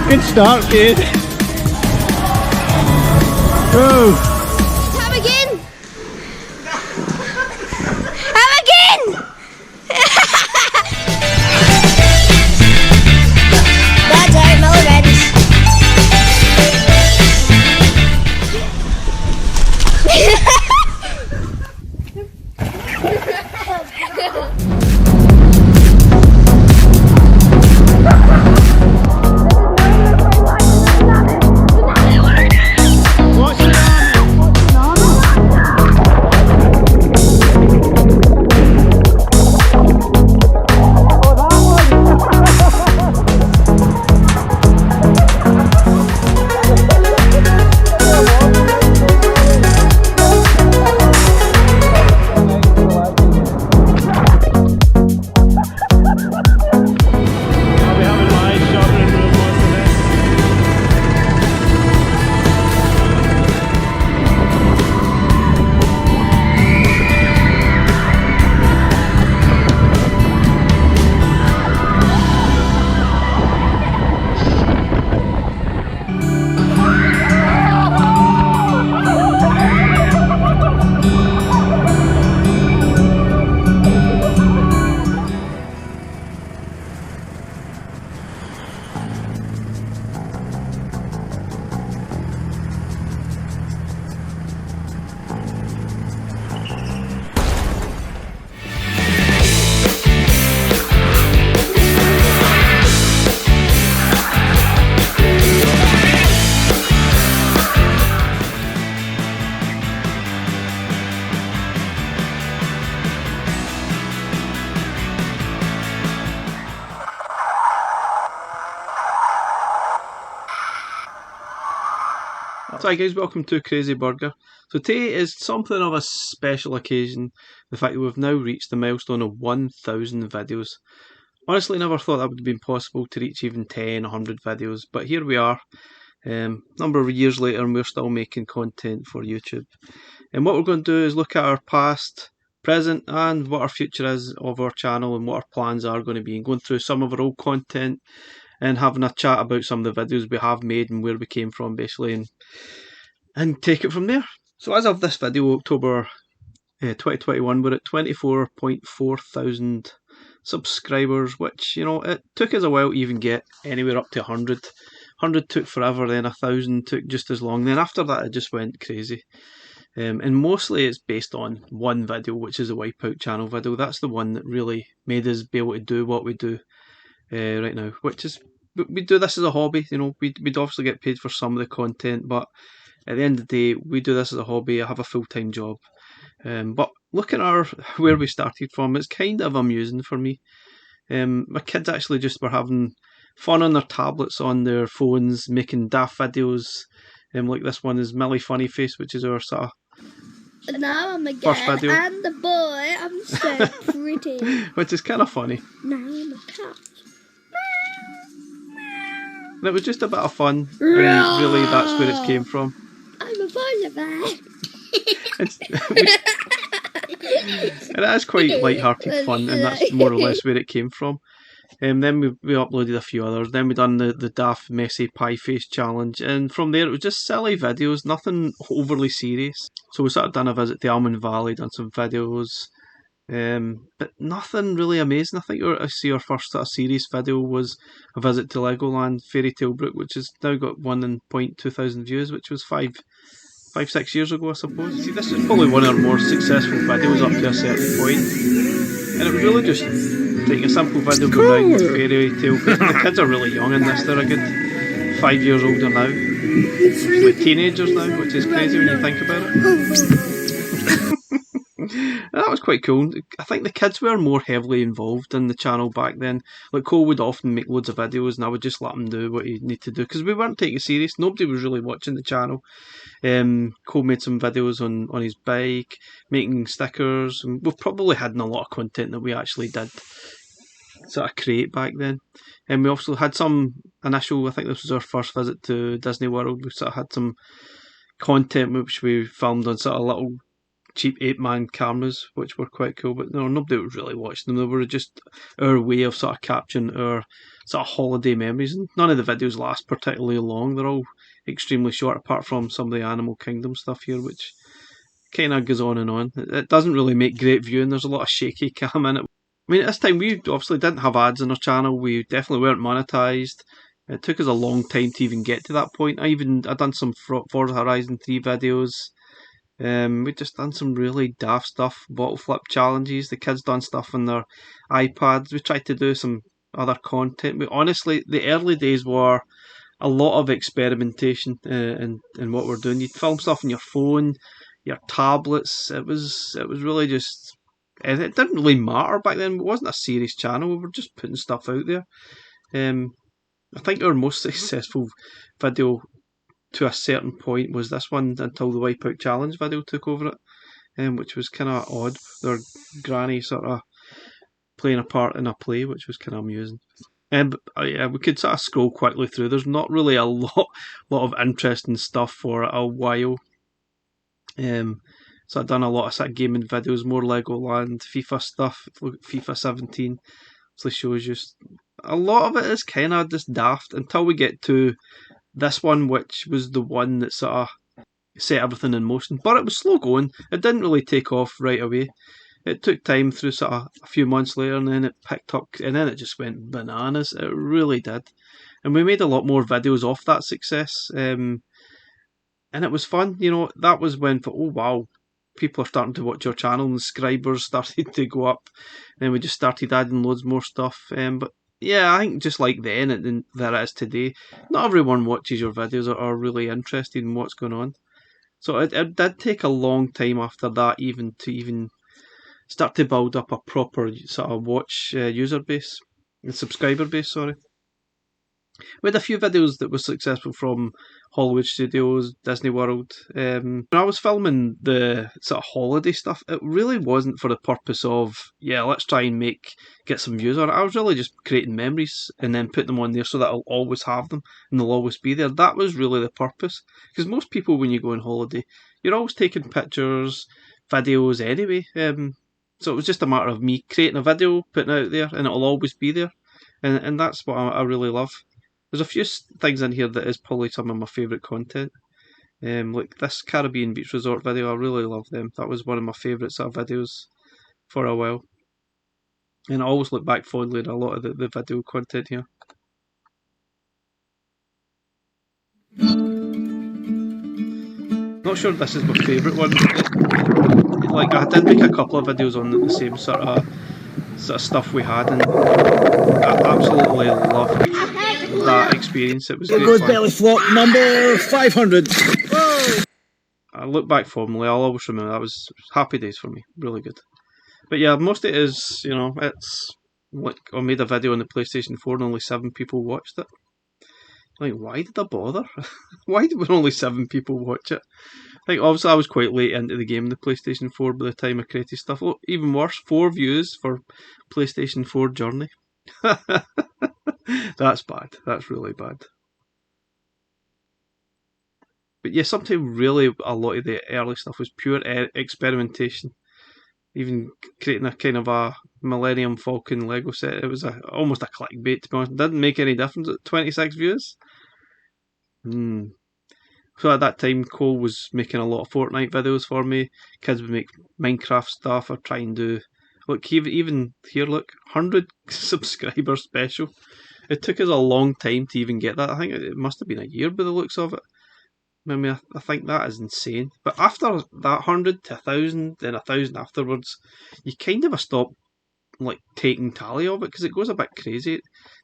Good start, Cade. Go. Have again. Have again. That's right, Millie wins. So hi guys, welcome to Crazy Burger. So today is something of a special occasion, the fact that we've now reached the milestone of 1,000 videos. Honestly, never thought that would have been possible to reach even 10, 100 videos, but here we are, number of years later, and we're still making content for YouTube. And what we're going to do is look at our past, present, and what our future is of our channel and what our plans are going to be, and going through some of our old content and having a chat about some of the videos we have made and where we came from, basically, and take it from there. So as of this video, October 2021, we're at 24.4 thousand subscribers, which, you know, it took us a while to even get anywhere up to 100. 100 took forever, then 1,000 took just as long, then after that it just went crazy. And mostly it's based on one video, which is the Wipeout channel video. That's the one that really made us be able to do what we do right now, which is, we do this as a hobby. You know, we'd obviously get paid for some of the content, but at the end of the day, we do this as a hobby. I have a full-time job. But looking at where we started from, it's kind of amusing for me. My kids actually just were having fun on their tablets, on their phones, making daft videos. Like this one is Millie Funny Face, which is our sort of Now I'm a first girl video. and the boy. I'm so pretty. Which is kind of funny. Now I'm a cat. And it was just a bit of fun, and really that's where it came from. I'm a polar bear. And it is quite light-hearted fun, and that's more or less where it came from. Then we uploaded a few others. Then we done the daft messy pie face challenge, and from there it was just silly videos, nothing overly serious. So we sort of done a visit to Almond Valley, done some videos, but nothing really amazing. I think I see our first sort of serious video was a visit to Legoland Fairy Tale Brook, which has now got 1.2 thousand views, which was 5-6 years ago, I suppose. See, this is probably one of our more successful videos up to a certain point, and it was really just taking a simple video going around the fairy tale. The kids are really young in this; they're a good 5 years older now, with teenagers now, which is crazy when you think about it. And that was quite cool. I think the kids were more heavily involved in the channel back then. Like Cole would often make loads of videos and I would just let him do what he needed to do, because we weren't taking it serious. Nobody was really watching the channel. Cole made some videos on his bike, making stickers, and we've probably had a lot of content that we actually did sort of create back then. And we also had some initial, I think this was our first visit to Disney World, we sort of had some content which we filmed on sort of little cheap 8-man cameras, which were quite cool, but no, nobody was really watching them. They were just our way of sort of capturing our sort of holiday memories, and none of the videos last particularly long. They're all extremely short, apart from some of the Animal Kingdom stuff here, which kind of goes on and on. It doesn't really make great viewing. There's a lot of shaky cam in it. I mean, at this time, we obviously didn't have ads on our channel. We definitely weren't monetized. It took us a long time to even get to that point. I'd done some Forza Horizon 3 videos. We'd just done some really daft stuff, bottle flip challenges. The kids done stuff on their iPads. We tried to do some other content. But honestly, the early days were a lot of experimentation in what we're doing. You'd film stuff on your phone, your tablets. It was really just. It didn't really matter back then. It wasn't a serious channel. We were just putting stuff out there. I think our most successful video to a certain point was this one, until the Wipeout Challenge video took over it, which was kind of odd. Their granny sort of playing a part in a play, which was kind of amusing. But yeah, we could sort of scroll quickly through. There's not really a lot of interesting stuff for a while. So I've done a lot of sort of gaming videos, more Legoland, FIFA stuff, FIFA 17. So it shows you a lot of it is kind of just daft until we get to this one, which was the one that sort of set everything in motion. But it was slow going. It didn't really take off right away. It took time through sort of a few months later, and then it picked up, and then it just went bananas. It really did. And we made a lot more videos off that success. And it was fun. You know, that was when, oh wow, people are starting to watch your channel, and subscribers started to go up. And we just started adding loads more stuff. But yeah, I think just like then and there it is today, not everyone watches your videos or are really interested in what's going on. So it did take a long time after that to start to build up a proper sort of watch user base, subscriber base, sorry. We had a few videos that were successful from Hollywood Studios, Disney World. When I was filming the sort of holiday stuff, it really wasn't for the purpose of, yeah, let's try and get some views on it. I was really just creating memories and then putting them on there so that I'll always have them and they'll always be there. That was really the purpose. Because most people, when you go on holiday, you're always taking pictures, videos anyway. So it was just a matter of me creating a video, putting it out there, and it'll always be there. And that's what I really love. There's a few things in here that is probably some of my favourite content. Like this Caribbean Beach Resort video, I really love them. That was one of my favourite sort of videos for a while. And I always look back fondly at a lot of the video content here. Not sure this is my favourite one. Like, I did make a couple of videos on the same sort of stuff we had, and I absolutely loved that experience. It was great goes fun. belly flop number 500. Whoa. I look back fondly. I'll always remember that was happy days for me. Really good. But yeah, most of it is, you know, it's like I made a video on the PlayStation 4 and only 7 people watched it. Like, why did I bother? Why did only 7 people watch it? Like, obviously I was quite late into the game, the PlayStation 4, by the time I created stuff. Oh, even worse, 4 views for PlayStation 4 Journey. That's bad. That's really bad. But yeah, sometimes really a lot of the early stuff was pure experimentation. Even creating a kind of a Millennium Falcon Lego set, it was almost a clickbait, to be honest. It didn't make any difference at 26 views. So at that time, Cole was making a lot of Fortnite videos for me. Kids would make Minecraft stuff or try and do... Look, even here, look, 100 subscriber special. It took us a long time to even get that. I think it must have been a year by the looks of it. I mean, I think that is insane. But after that 100 to 1,000, then 1,000 afterwards, you kind of stop like taking tally of it because it goes a bit crazy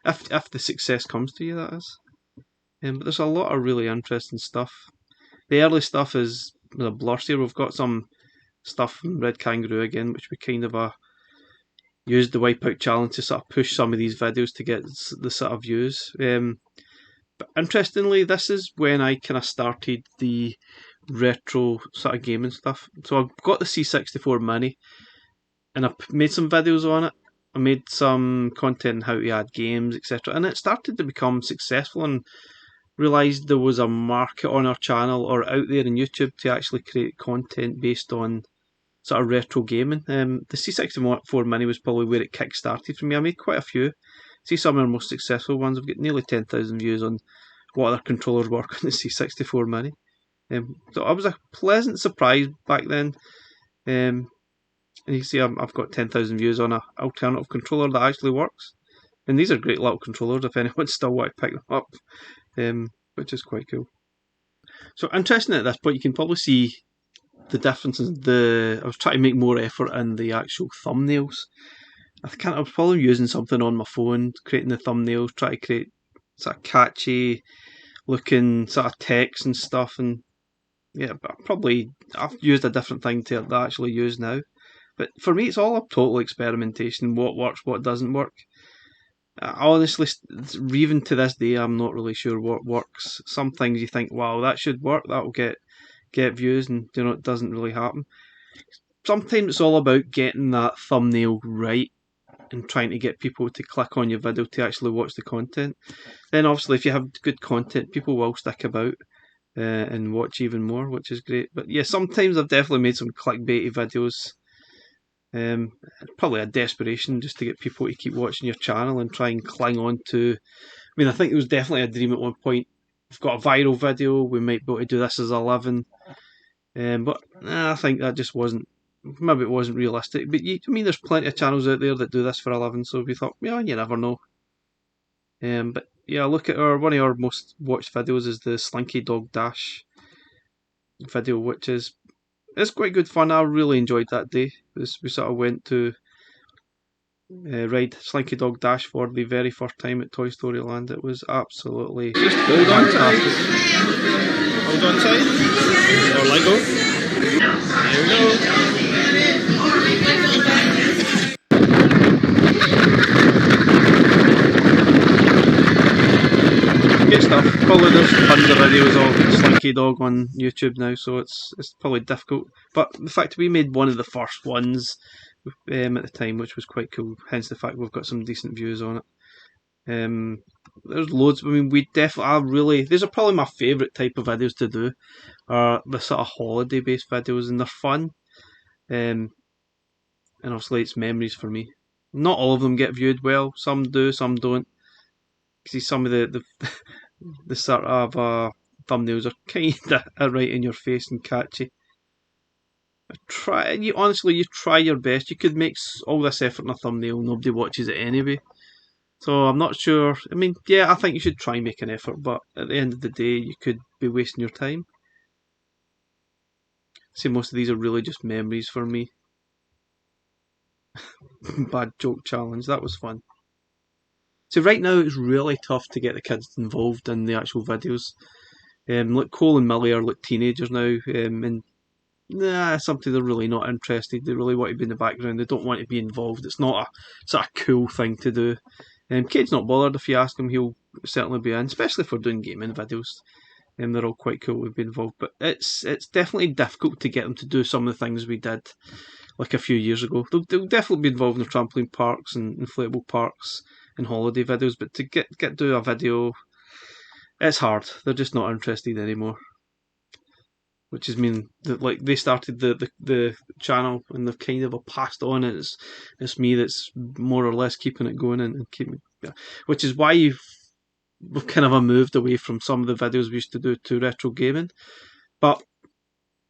if the success comes to you, that is. But there's a lot of really interesting stuff. The early stuff is the blurs here. We've got some stuff from Red Kangaroo again, which we kind of used the Wipeout Challenge to sort of push some of these videos to get the sort of views. But interestingly, this is when I kind of started the retro sort of gaming stuff. So I've got the C64 Mini, and I've made some videos on it. I made some content on how to add games, etc. And it started to become successful, and realised there was a market on our channel or out there in YouTube to actually create content based on sort of retro gaming. The C64 Mini was probably where it kick-started for me. I made quite a few. See some of our most successful ones. I've got nearly 10,000 views on what other controllers work on the C64 Mini. So I was a pleasant surprise back then. And you can see I've got 10,000 views on an alternative controller that actually works. And these are great little controllers if anyone still want to pick them up, which is quite cool. So interesting at this point, you can probably see the differences. I was trying to make more effort in the actual thumbnails. I was probably using something on my phone, creating the thumbnails, trying to create sort of catchy looking sort of text and stuff. And yeah, but I've used a different thing to actually use now. But for me, it's all a total experimentation. What works, what doesn't work. Honestly, even to this day, I'm not really sure what works. Some things you think, wow, that should work, that'll get views, and it doesn't really happen. Sometimes it's all about getting that thumbnail right and trying to get people to click on your video to actually watch the content. Then obviously if you have good content, people will stick about and watch even more, which is great. But yeah, sometimes I've definitely made some clickbaity videos. Probably a desperation just to get people to keep watching your channel and try and cling on to. I mean, I think it was definitely a dream at one point. We've got a viral video, we might be able to do this as a living. But I think that just wasn't. Maybe it wasn't realistic. But there's plenty of channels out there that do this for a living. So we thought, yeah, you never know. But yeah, look at one of our most watched videos is the Slinky Dog Dash video, which is. It's quite good fun. I really enjoyed that day. We sort of went to ride Slinky Dog Dash for the very first time at Toy Story Land. It was absolutely fantastic. Hold on tight. Or Lego. Here we go. Good stuff. Probably there's tons of videos of Slinky Dog on YouTube now, so it's probably difficult. But the fact we made one of the first ones at the time, which was quite cool. Hence the fact we've got some decent views on it. There's loads. I mean, these are probably my favourite type of videos to do. Are the sort of holiday based videos, and they're fun. And obviously it's memories for me. Not all of them get viewed well. Some do, some don't. See, some of the sort of thumbnails are kind of right in your face and catchy. You try your best. You could make all this effort in a thumbnail, nobody watches it anyway. So I'm not sure. I mean, yeah, I think you should try and make an effort, but at the end of the day, you could be wasting your time. See, most of these are really just memories for me. Bad joke challenge, that was fun. So right now it's really tough to get the kids involved in the actual videos. Like Cole and Millie are like teenagers now, and something they're really not interested. They really want to be in the background. They don't want to be involved. It's not a cool thing to do. Cade's not bothered if you ask him. He'll certainly be in, especially for doing gaming videos. They're all quite cool to be involved, but it's definitely difficult to get them to do some of the things we did like a few years ago. They'll definitely be involved in the trampoline parks and inflatable parks and holiday videos, but to get do a video, it's hard. They're just not interested anymore. Which is mean that like they started the channel and they've kind of passed on. It's me that's more or less keeping it going and keeping. Which is why we've kind of moved away from some of the videos we used to do to retro gaming. But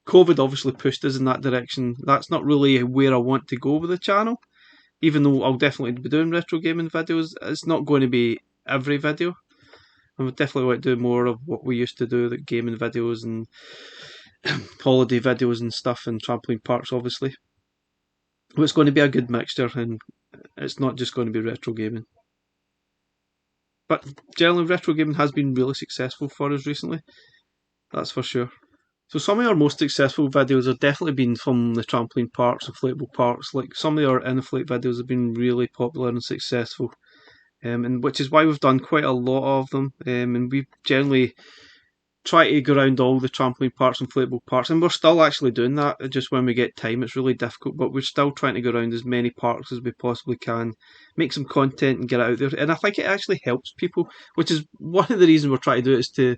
COVID obviously pushed us in that direction. That's not really where I want to go with the channel. Even though I'll definitely be doing retro gaming videos, it's not going to be every video. I would definitely want to do more of what we used to do, the gaming videos and holiday videos and stuff, and trampoline parks obviously. But it's going to be a good mixture, and it's not just going to be retro gaming. But generally retro gaming has been really successful for us recently, that's for sure. So some of our most successful videos have definitely been from the trampoline parks, inflatable parks. Like some of our in-flight videos have been really popular and successful, and which is why we've done quite a lot of them. And we've generally try to go around all the trampoline parks, inflatable parks, and we're still actually doing that. Just when we get time, it's really difficult, but we're still trying to go around as many parks as we possibly can, make some content and get it out there. And I think it actually helps people, which is one of the reasons we're trying to do it, is to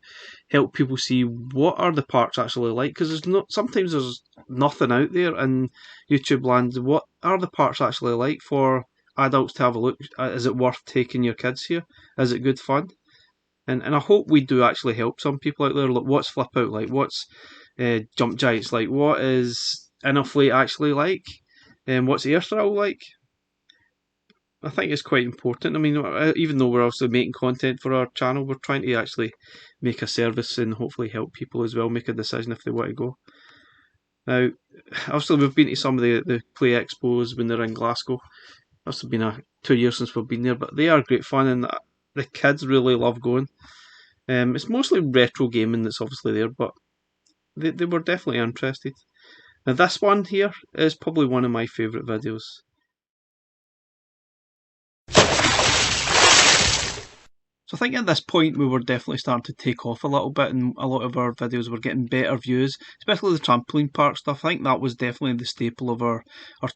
help people see what are the parks actually like, because sometimes there's nothing out there in YouTube land. What are the parks actually like for adults to have a look? Is it worth taking your kids here? Is it good fun? And I hope we do actually help some people out there. Look, what's Flip Out like? What's Jump Giants like? What is Inflate actually like? And what's Air Thrill like? I think it's quite important. I mean, even though we're also making content for our channel, we're trying to actually make a service and hopefully help people as well make a decision if they want to go. Now, obviously, we've been to some of the Play Expos when they're in Glasgow. It's been 2 years since we've been there, but they are great fun, and the kids really love going. It's mostly retro gaming that's obviously there, but they were definitely interested. Now this one here is probably one of my favourite videos. So I think at this point we were definitely starting to take off a little bit, and a lot of our videos were getting better views, especially the trampoline park stuff. I think that was definitely the staple of our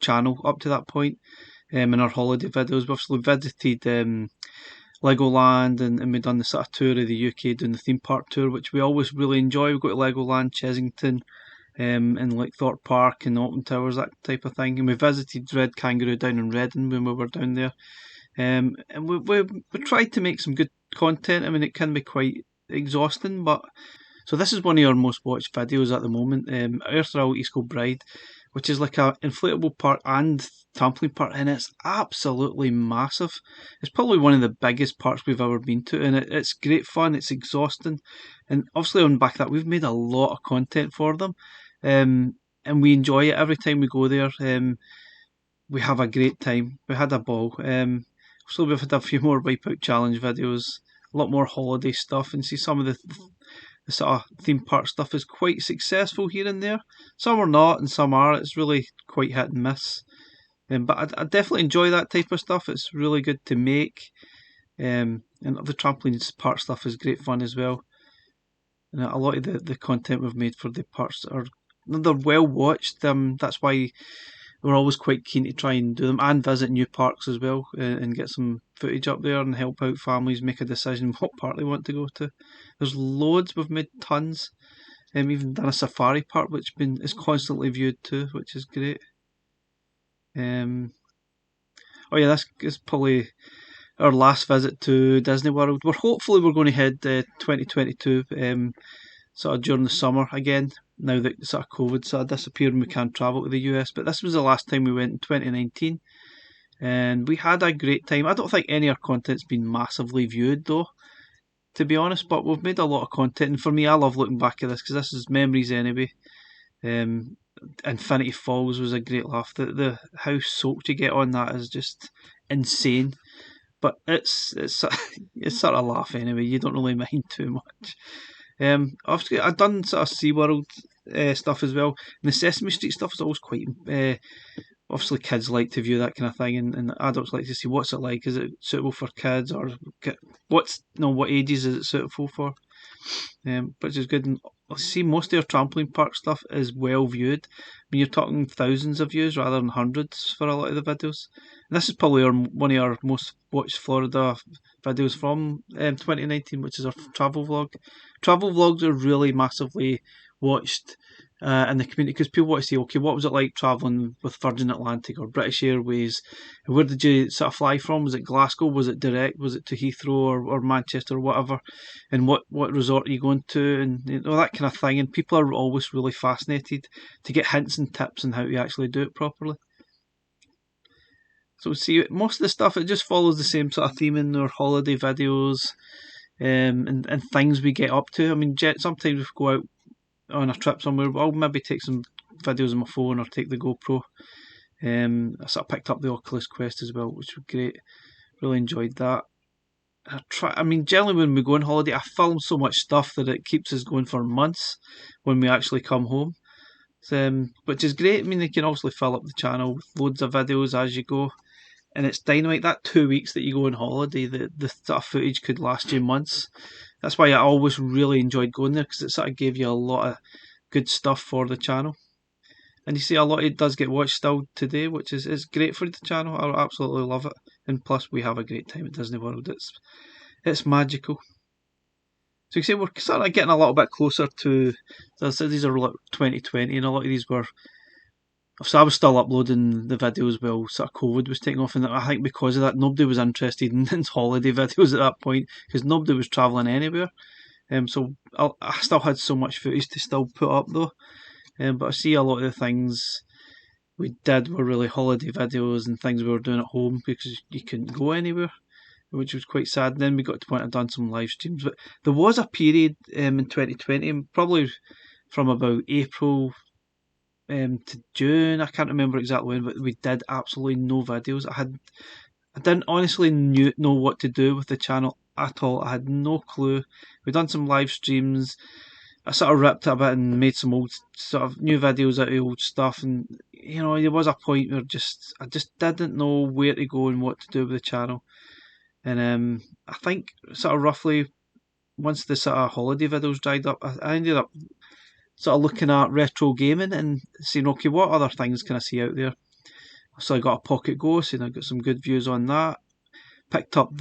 channel up to that point. In our holiday videos, we've obviously visited Legoland, and we've done the sort of tour of the UK, doing the theme park tour, which we always really enjoy. We go to Legoland, Chesington, and like Thorpe Park and Alton Towers, that type of thing. And we visited Red Kangaroo down in Reading when we were down there. And we tried to make some good content. I mean, it can be quite exhausting, but so this is one of our most watched videos at the moment. Air Thrill East Kilbride, which is like a inflatable park and trampoline park, and it's absolutely massive. It's probably one of the biggest parks we've ever been to, and it's great fun. It's exhausting, and obviously on the back of that, we've made a lot of content for them, and we enjoy it every time we go there. We have a great time. We had a ball. So we've had a few more Wipeout Challenge videos, a lot more holiday stuff, and see some of the sort of theme park stuff is quite successful here and there. Some are not, and some are. It's really quite hit and miss. But I definitely enjoy that type of stuff. It's really good to make. And the trampoline park stuff is great fun as well. And a lot of the content we've made for the parks they're well watched. That's why we're always quite keen to try and do them and visit new parks as well, and get some footage up there and help out families make a decision what park they want to go to. There's loads. We've made tons. Even done a safari park which is constantly viewed too, which is great. Oh yeah, this is probably our last visit to Disney World. Hopefully we're going to head 2022, sort of during the summer again, now that sort of COVID sort of disappeared and we can't travel to the US. But this was the last time we went in 2019, and we had a great time. I don't think any of our content's been massively viewed though, to be honest, but we've made a lot of content, and for me, I love looking back at this because this is memories anyway. Infinity Falls was a great laugh. The how soaked you get on that is just insane, but it's sort of laugh anyway. You don't really mind too much. Obviously, I've done sort of SeaWorld stuff as well. And the Sesame Street stuff is always quite. Obviously, kids like to view that kind of thing, and adults like to see what's it like. Is it suitable for kids, or what ages is it suitable for? Which is good. And I see most of your trampoline park stuff is well viewed. I mean, you're talking thousands of views rather than hundreds for a lot of the videos. And this is probably one of our most watched Florida videos from 2019, which is our travel vlog. Travel vlogs are really massively watched in the community because people want to say, okay, what was it like travelling with Virgin Atlantic or British Airways? Where did you sort of fly from? Was it Glasgow? Was it direct? Was it to Heathrow or Manchester or whatever? And what resort are you going to? And that kind of thing. And people are always really fascinated to get hints and tips on how to actually do it properly. So see, most of the stuff, it just follows the same sort of theme in our holiday videos, and things we get up to. I mean, sometimes we go out on a trip somewhere, I'll maybe take some videos on my phone or take the GoPro. I sort of picked up the Oculus Quest as well, which was great. Really enjoyed that. I mean, generally when we go on holiday, I film so much stuff that it keeps us going for months when we actually come home. Which is great. I mean, you can obviously fill up the channel with loads of videos as you go. And it's dynamite. That 2 weeks that you go on holiday, the sort of footage could last you months. That's why I always really enjoyed going there, because it sort of gave you a lot of good stuff for the channel. And you see, a lot of it does get watched still today, which is great for the channel. I absolutely love it. And plus, we have a great time at Disney World. It's magical. So you can see we're sort of getting a little bit closer to. So I said these are like 2020, and a lot of these were. So I was still uploading the videos while sort of COVID was taking off, and I think because of that, nobody was interested in holiday videos at that point, because nobody was travelling anywhere. So I still had so much footage to still put up though. But I see a lot of the things we did were really holiday videos and things we were doing at home because you couldn't go anywhere, which was quite sad. And then we got to the point I'd done some live streams, but there was a period in 2020, probably from about April to June. I can't remember exactly when, but we did absolutely no videos. I didn't honestly know what to do with the channel at all. I had no clue. We'd done some live streams. I sort of ripped it a bit and made some old sort of new videos out of old stuff, and there was a point where I just didn't know where to go and what to do with the channel. And I think sort of roughly once the sort of holiday videos dried up, I ended up sort of looking at retro gaming and seeing, okay, what other things can I see out there? So I got a Pocket Go, and I got some good views on that. Picked up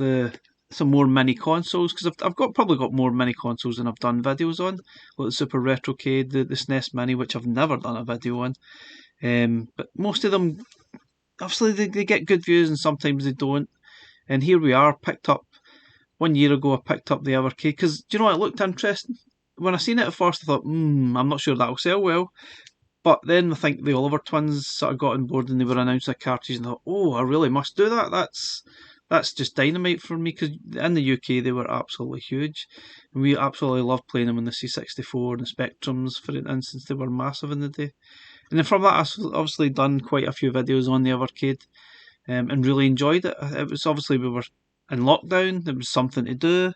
some more mini consoles, because I've probably got more mini consoles than I've done videos on, like the Super Retro Cade, the SNES Mini, which I've never done a video on. But most of them, obviously, they get good views and sometimes they don't. And here we are, picked up 1 year ago. I picked up the Evercade because it looked interesting. When I seen it at first, I thought, I'm not sure that'll sell well. But then I think the Oliver twins sort of got on board and they were announcing a cartridge, and I thought, oh, I really must do that. That's just dynamite for me, because in the UK they were absolutely huge. And we absolutely loved playing them on the C64 and the Spectrums, for instance. They were massive in the day. And then from that, I've obviously done quite a few videos on the Evercade and really enjoyed it. It was obviously, we were in lockdown, there was something to do.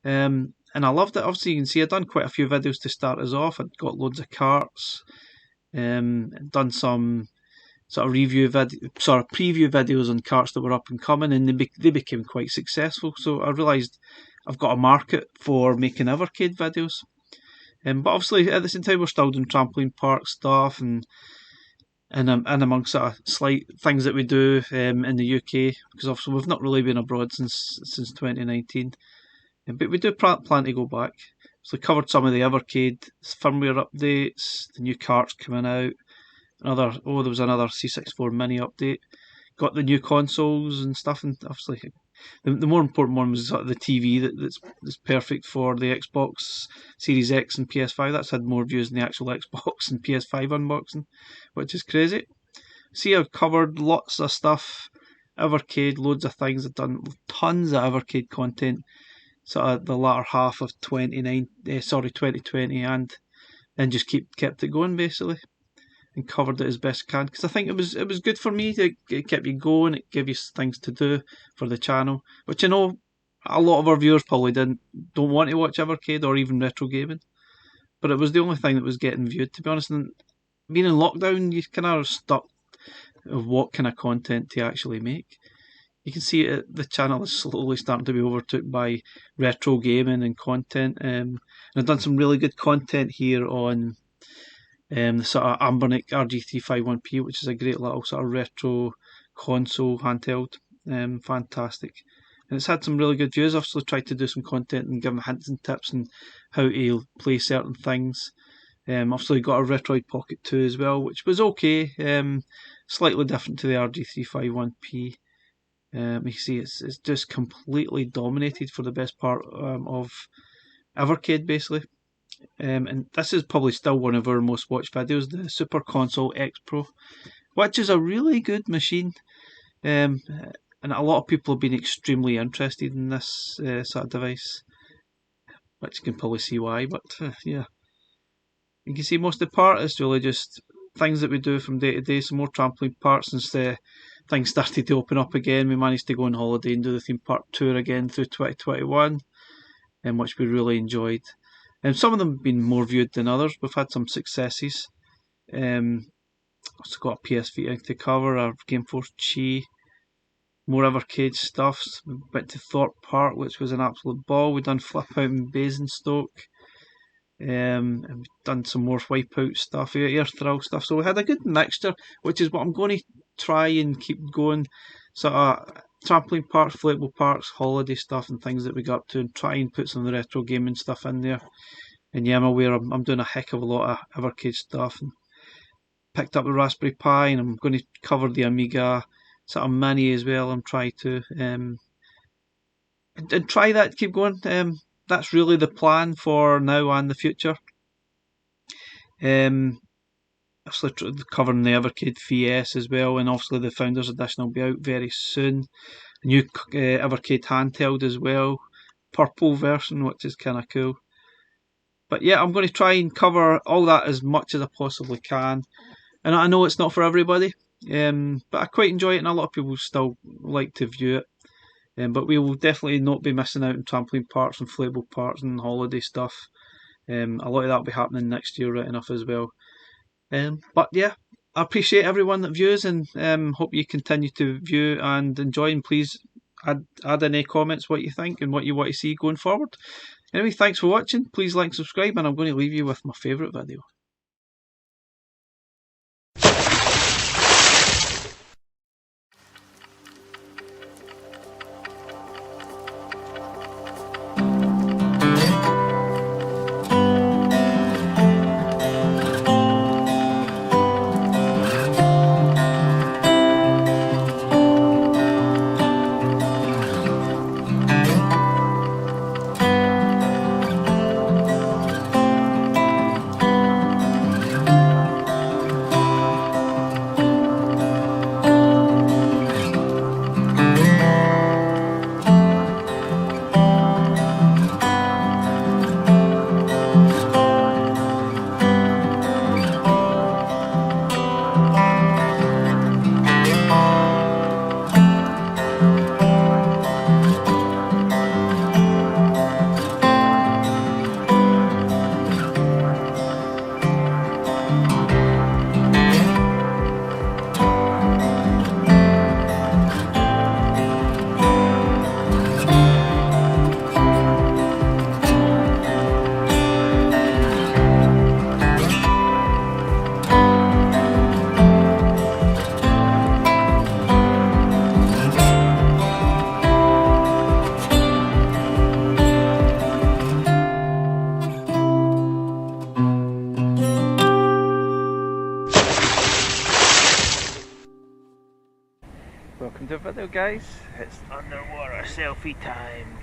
And I loved it. Obviously, you can see I'd done quite a few videos to start us off. I'd got loads of carts, done some sort of preview videos on carts that were up and coming, and they became quite successful. So I realised I've got a market for making Evercade videos. But obviously at the same time we're still doing trampoline park stuff and amongst sort of slight things that we do in the UK, because obviously we've not really been abroad since 2019. But we do plan to go back. So we covered some of the Evercade firmware updates, the new carts coming out. There was another C64 Mini update. Got the new consoles and stuff, and obviously the more important one was sort of the TV that's perfect for the Xbox Series X and PS5. That's had more views than the actual Xbox and PS5 unboxing, which is crazy. See, I've covered lots of stuff, Evercade, loads of things. I've done tons of Evercade content, sort of the latter half of 2020, and then just kept it going basically, and covered it as best I can, because I think it was good for me. It kept you going, it gave you things to do for the channel, which I know a lot of our viewers probably don't want to watch Evercade or even retro gaming, but it was the only thing that was getting viewed, to be honest. And being in lockdown, you kind of stuck of what kind of content to actually make. You can see the channel is slowly starting to be overtook by retro gaming and content, and I've done some really good content here on the sort of Ambernic RG351P, which is a great little sort of retro console handheld. Fantastic. And it's had some really good views. I've also tried to do some content and give them hints and tips on how to play certain things. I've also got a Retroid Pocket 2 as well, which was okay. Slightly different to the RG351P. You can see it's just completely dominated for the best part of Evercade, basically. And this is probably still one of our most watched videos, the Super Console X Pro, which is a really good machine. And a lot of people have been extremely interested in this sort of device, which you can probably see why, but yeah. You can see most of the part is really just things that we do from day to day, some more trampoline parks, and things started to open up again. We managed to go on holiday and do the theme park tour again through 2021, which we really enjoyed. And some of them have been more viewed than others. We've had some successes. Also got a PS Vita to cover, our Game Force Chi. more other Cade stuffs. We went to Thorpe Park, which was an absolute ball. We done flip out in Basingstoke. And we've done some more wipeout stuff, air thrill stuff. So we had a good mixture, which is what I'm going to try and keep going. Sort of trampoline parks, inflatable parks, holiday stuff, and things that we got up to, and try and put some retro gaming stuff in there. And yeah, I'm aware I'm doing a heck of a lot of Evercade stuff. And picked up the Raspberry Pi, and I'm going to cover the Amiga sort of Mini as well. I'm trying to and try that, keep going. That's really the plan for now and the future. Obviously covering the Evercade VS as well, and obviously the Founders Edition will be out very soon. A new Evercade handheld as well, purple version, which is kind of cool. But yeah, I'm going to try and cover all that as much as I possibly can. And I know it's not for everybody, but I quite enjoy it, and a lot of people still like to view it. But we will definitely not be missing out on trampoline parks, inflatable parks, and holiday stuff. A lot of that will be happening next year, right enough as well. But yeah, I appreciate everyone that views, and hope you continue to view and enjoy. And please add any comments what you think and what you want to see going forward. Anyway, thanks for watching. Please like and subscribe, and I'm going to leave you with my favourite video. Welcome to the video, guys. It's underwater selfie time.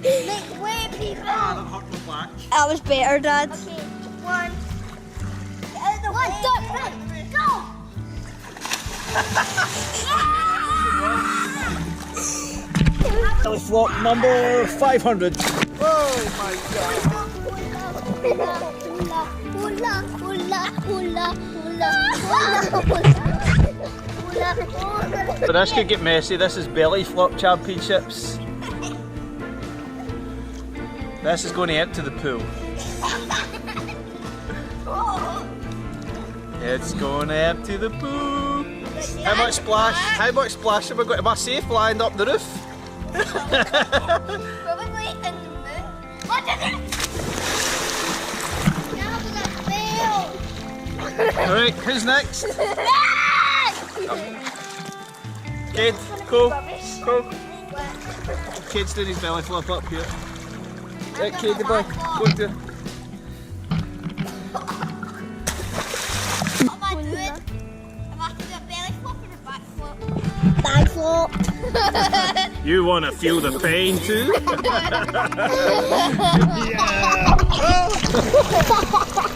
Make way, people. That was better, Dad. Okay, one. Get out of the way. Go. Belly flop number 500. Oh my god. So this could get messy. This is belly flop championships. This is going to empty the pool. It's going to empty the pool. How much splash? How much splash have I got? Am I safe lying up the roof? Probably in the moon. What is it? Alright, who's next? Cade, go. Cade's doing his belly flop up here. Right, Cade the boy, go to. What am I doing? Am I doing a belly flop or a back flop? Back flop. You want to feel the pain too?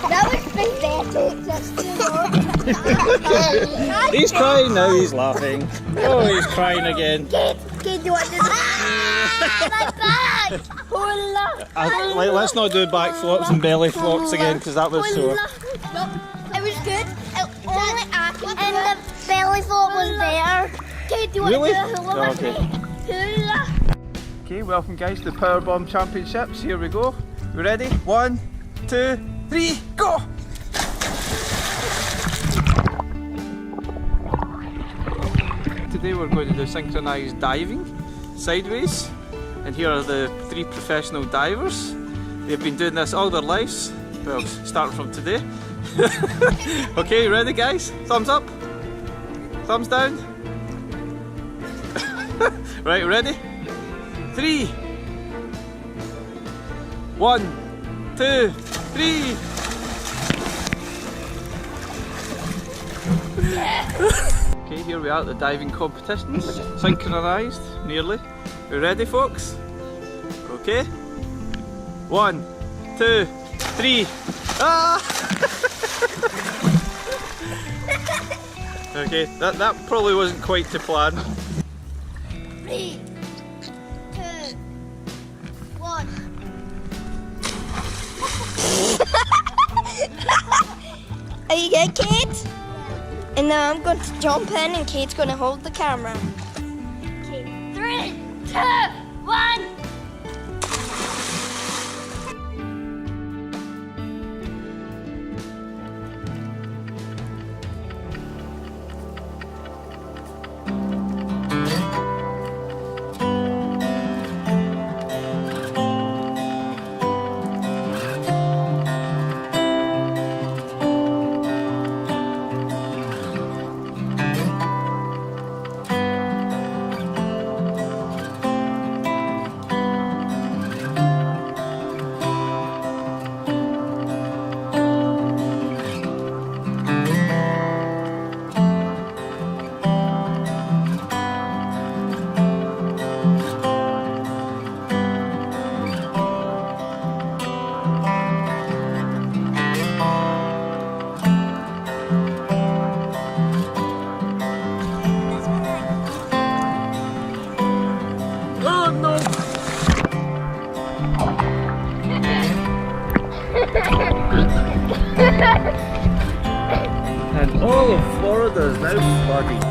That was pathetic. That's too long. He's crying now, he's laughing. Oh, he's crying again. Cade, do you want to do my back? Hola. Let's not do back flops and belly flops again because that was sore. It was good. Only and the belly flop was better. Cade, do you want Really? to do a hula with me? Hula. Okay, welcome guys to the Powerbomb Championships. Here we go. You ready? 1, 2, 3, go! Today we're going to do synchronised diving, sideways. And here are the 3 professional divers. They've been doing this all their lives. Well, starting from today. Okay, you ready guys? Thumbs up? Thumbs down? Right, ready? 3, 1, 2, 3. Okay, here we are at the diving competitions, synchronised, nearly. You ready, folks? Okay. 1, 2, 3. Ah! Okay, that probably wasn't quite to plan. 3, 2, 1. Are you good, Cade? And now I'm going to jump in and Cade's going to hold the camera. Okay, 3, 2, 1. And all of Florida is now flooded.